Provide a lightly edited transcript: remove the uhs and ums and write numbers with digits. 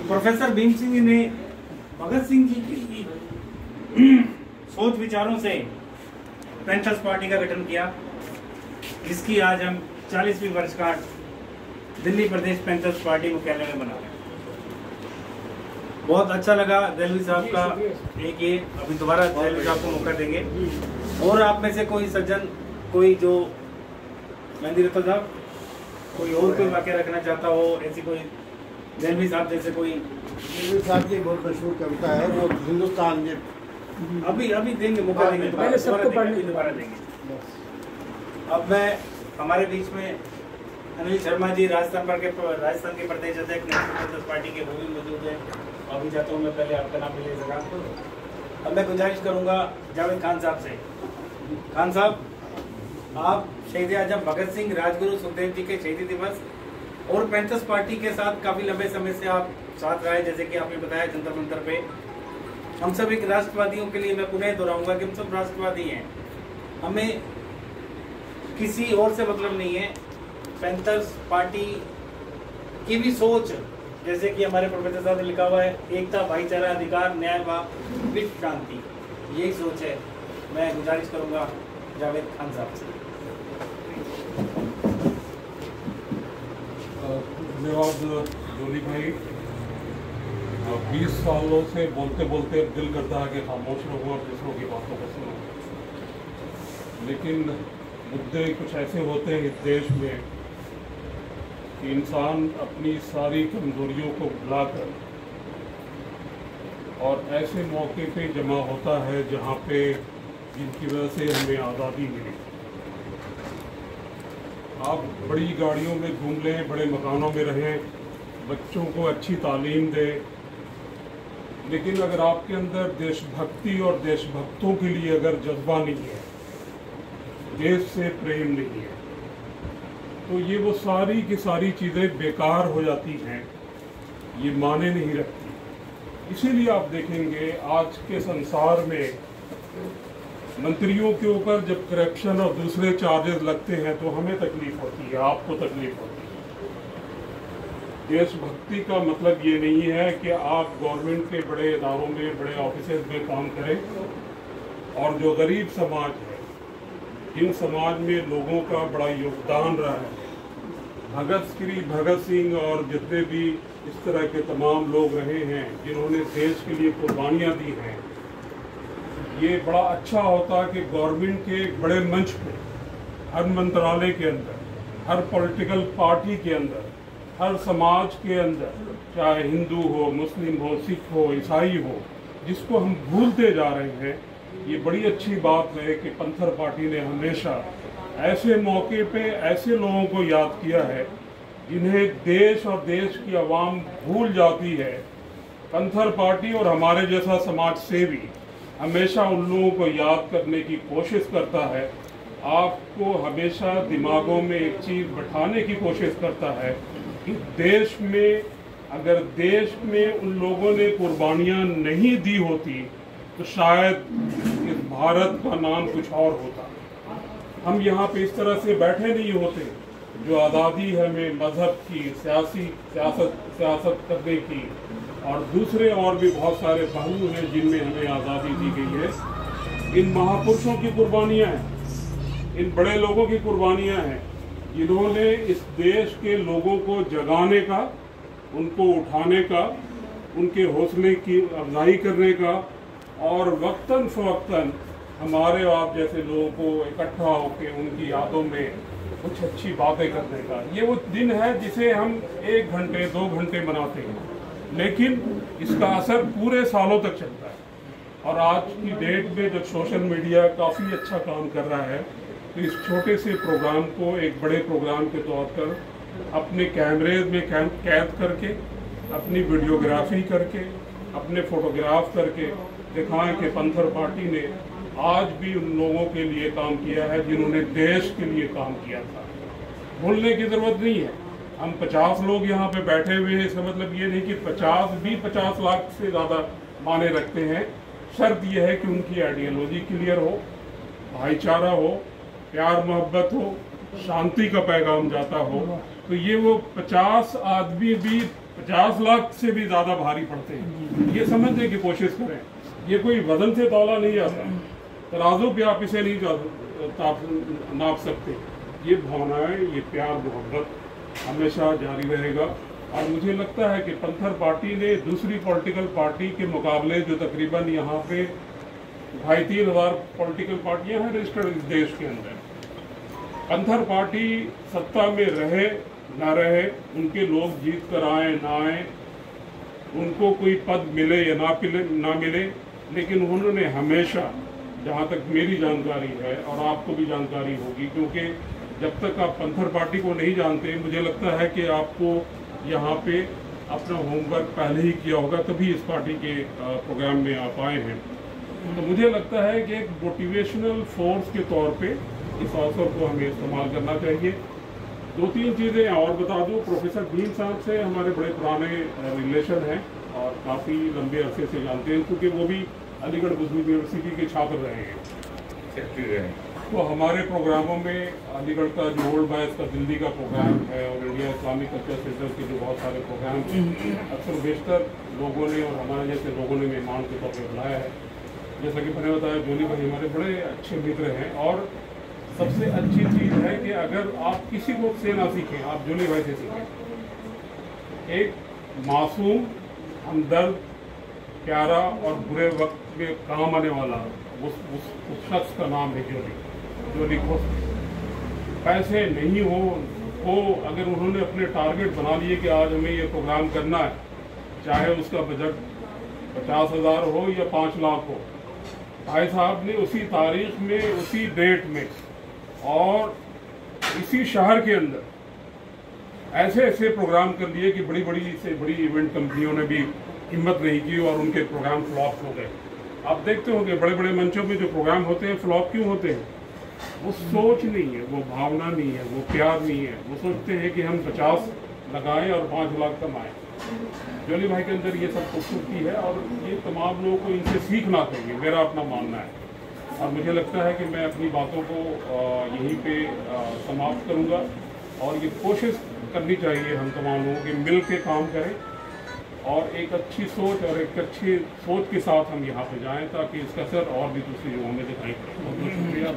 Professor Bhim Singh ने भगत सिंह जी की सोच विचारों से पैंथर्स पार्टी का गठन किया, जिसकी आज हम 40वीं वर्षगांठ दिल्ली प्रदेश पैंथर्स पार्टी मुख्यालय में मना रहे हैं। बहुत अच्छा लगा दहलवी साहब का एक ये, अभी दोबारा दहलवी साहब को मौका देंगे। और आप में से कोई सज्जन, कोई जो मेहंदी रतन साहब, कोई और कोई वाक्य रखना चाहता हो, ऐसी कोई दहलवी साहब जैसे कोई? दहलवी साहब की बहुत मशहूर कविता है, वो हिंदुस्तान में अभी देंगे, मौका देंगे, दोबारा देंगे। अब मैं हमारे बीच में अनिल शर्मा जी राजस्थान के प्रदेश अध्यक्ष नेशनल पैंथर्स पार्टी के, वो भी मौजूद है। अभी जाता हूँ मैं, पहले आपका नाम ले सका। अब मैं गुजारिश करूंगा जावेद खान साहब से। खान साहब, आप शहीद आजम भगत सिंह, राजगुरु सुखदेव जी के शहीदी दिवस और पैंथर्स पार्टी के साथ काफी लंबे समय से आप साथ रहे, जैसे कि आपने बताया जंतर मंतर पे। हम सब एक राष्ट्रवादियों के लिए मैं पुनः दोहराऊंगा कि हम सब राष्ट्रवादी हैं, हमें किसी और से मतलब नहीं है। पैंथर्स पार्टी की भी सोच, जैसे कि हमारे प्रोफेसर साहब ने लिखा हुआ है, एकता, भाईचारा, अधिकार, न्याय व विश्व शांति, यही सोच है। मैं गुजारिश करूंगा जावेद खान साहब से। धन्यवाद जोली भाई। 20 सालों से बोलते बोलते दिल करता है कि खामोश रहूं और दूसरों की बातों को सुनो, लेकिन मुद्दे कुछ ऐसे होते हैं इस देश में कि इंसान अपनी सारी कमजोरियों को भुलाकर और ऐसे मौके पे जमा होता है जहाँ पे जिनकी वजह से हमें आज़ादी मिली। आप बड़ी गाड़ियों में घूम लें, बड़े मकानों में रहें, बच्चों को अच्छी तालीम दें, लेकिन अगर आपके अंदर देशभक्ति और देशभक्तों के लिए अगर जज्बा नहीं है, देश से प्रेम नहीं है, तो ये वो सारी की सारी चीज़ें बेकार हो जाती हैं, ये माने नहीं रखती। इसीलिए आप देखेंगे आज के संसार में मंत्रियों के ऊपर जब करप्शन और दूसरे चार्जेस लगते हैं तो हमें तकलीफ होती है, आपको तकलीफ होती है। देशभक्ति का मतलब ये नहीं है कि आप गवर्नमेंट के बड़े इदारों में, बड़े ऑफिसेज में काम करें और जो गरीब समाज है, जिन समाज में लोगों का बड़ा योगदान रहा है, भगत सिंह और जितने भी इस तरह के तमाम लोग रहे हैं जिन्होंने देश के लिए कुर्बानियाँ दी हैं, ये बड़ा अच्छा होता कि गवर्नमेंट के एक बड़े मंच पे, हर मंत्रालय के अंदर, हर पॉलिटिकल पार्टी के अंदर, हर समाज के अंदर, चाहे हिंदू हो, मुस्लिम हो, सिख हो, ईसाई हो, जिसको हम भूलते जा रहे हैं। ये बड़ी अच्छी बात है कि पैंथर पार्टी ने हमेशा ऐसे मौके पे ऐसे लोगों को याद किया है जिन्हें देश और देश की आवाम भूल जाती है। पैंथर पार्टी और हमारे जैसा समाज सेवी हमेशा उन लोगों को याद करने की कोशिश करता है, आपको हमेशा दिमागों में एक चीज़ बैठाने की कोशिश करता है कि देश में, अगर देश में उन लोगों ने कुर्बानियाँ नहीं दी होती तो शायद इस भारत का नाम कुछ और होता। हम यहाँ पे इस तरह से बैठे नहीं होते। जो आज़ादी है हमें मजहब की, सियासत करने की और दूसरे और भी बहुत सारे पहलू हैं जिनमें हमें आज़ादी दी गई है। इन महापुरुषों की कुर्बानियाँ हैं, इन बड़े लोगों की कुर्बानियाँ हैं जिन्होंने इस देश के लोगों को जगाने का, उनको उठाने का, उनके हौसले की अफजाई करने का और वक्तन फ़वक्तन हमारे आप जैसे लोगों को इकट्ठा होकर उनकी यादों में कुछ अच्छी बातें करने का। ये वो दिन है जिसे हम 1 घंटे 2 घंटे मनाते हैं, लेकिन इसका असर पूरे सालों तक चलता है। और आज की डेट में जब सोशल मीडिया काफ़ी अच्छा काम कर रहा है, तो इस छोटे से प्रोग्राम को एक बड़े प्रोग्राम के तौर पर अपने कैमरे में कैद करके, अपनी वीडियोग्राफी करके, अपने फोटोग्राफ करके दिखाएं कि पैंथर पार्टी ने आज भी उन लोगों के लिए काम किया है जिन्होंने देश के लिए काम किया था। भूलने की ज़रूरत नहीं है। हम 50 लोग यहाँ पे बैठे हुए हैं, इसका मतलब ये नहीं कि 50 लाख से ज़्यादा माने रखते हैं। शर्त यह है कि उनकी आइडियोलॉजी क्लियर हो, भाईचारा हो, प्यार मोहब्बत हो, शांति का पैगाम जाता हो। तो ये वो 50 आदमी भी 50 लाख से भी ज्यादा भारी पड़ते हैं। ये समझने की कोशिश करें, ये कोई वजन से तौला नहीं आता, तराजू पे आप इसे नहीं नाप सकते। ये भावनाएं, ये प्यार मोहब्बत हमेशा जारी रहेगा। और मुझे लगता है कि पंथर पार्टी ने दूसरी पॉलिटिकल पार्टी के मुकाबले, जो तकरीबन यहाँ पे 2,500 पॉलिटिकल पार्टियां हैं रजिस्टर्ड इस देश के अंदर, पंथर पार्टी सत्ता में रहे ना रहे, उनके लोग जीत कर आए ना आए, उनको कोई पद मिले या ना मिले, लेकिन उन्होंने हमेशा, जहाँ तक मेरी जानकारी है और आपको भी जानकारी होगी, क्योंकि जब तक आप पंथर पार्टी को नहीं जानते, मुझे लगता है कि आपको यहाँ पे अपना होमवर्क पहले ही किया होगा, तभी इस पार्टी के प्रोग्राम में आप आए हैं। तो मुझे लगता है कि एक मोटिवेशनल फोर्स के तौर पे इस अवसर को हमें इस्तेमाल करना चाहिए। 2-3 चीज़ें और बता दूं, प्रोफेसर भीम साहब से हमारे बड़े पुराने रिलेशन हैं और काफ़ी लंबे अरसे से जानते हैं, क्योंकि वो भी अलीगढ़ मुस्लिम यूनिवर्सिटी के छात्र रहे हैं। तो हमारे प्रोग्रामों में अलीगढ़ का जो ओल्ड बॉयज़ का दिल्ली का प्रोग्राम है और इंडिया इस्लामिक कल्चर सेंटर के जो बहुत सारे प्रोग्राम हैं, अक्सर बेशतर लोगों ने और हमारे जैसे लोगों ने मेहमान के तौर पर बुलाया है। जैसा कि मैंने बताया, जोली भाई हमारे बड़े अच्छे मित्र हैं। और सबसे अच्छी चीज़ है कि अगर आप किसी को से ना सीखें, आप जोली भाई से सीखें। एक मासूम, हमदर्द, प्यारा और बुरे वक्त में काम आने वाला उस शख्स का नाम है जोली खोस। पैसे नहीं हो अगर उन्होंने अपने टारगेट बना लिए कि आज हमें ये प्रोग्राम करना है, चाहे उसका बजट 50,000 हो या 5 लाख हो, भाई साहब ने उसी तारीख में, उसी डेट में और इसी शहर के अंदर ऐसे ऐसे प्रोग्राम कर लिए कि बड़ी से बड़ी इवेंट कंपनियों ने भी हिम्मत नहीं की और उनके प्रोग्राम फ्लॉप हो गए। आप देखते होंगे बड़े बड़े मंचों में जो प्रोग्राम होते हैं फ्लॉप क्यों होते हैं? वो सोच नहीं है, वो भावना नहीं है, वो प्यार नहीं है। वो सोचते हैं कि हम 50 लगाएं और 5 लाख कमाएं। जोली भाई के अंदर ये सब खूबसूरती है और ये तमाम लोगों को इनसे सीखना चाहिए, मेरा अपना मानना है। और मुझे लगता है कि मैं अपनी बातों को यहीं पे समाप्त करूँगा और ये कोशिश करनी चाहिए हम तमाम लोगों की मिल के काम करें और एक अच्छी सोच और एक अच्छी सोच के साथ हम यहाँ पे जाएं, ताकि इसका असर और भी दूसरी जगहों में दिखाई पड़े। बहुत बहुत शुक्रिया।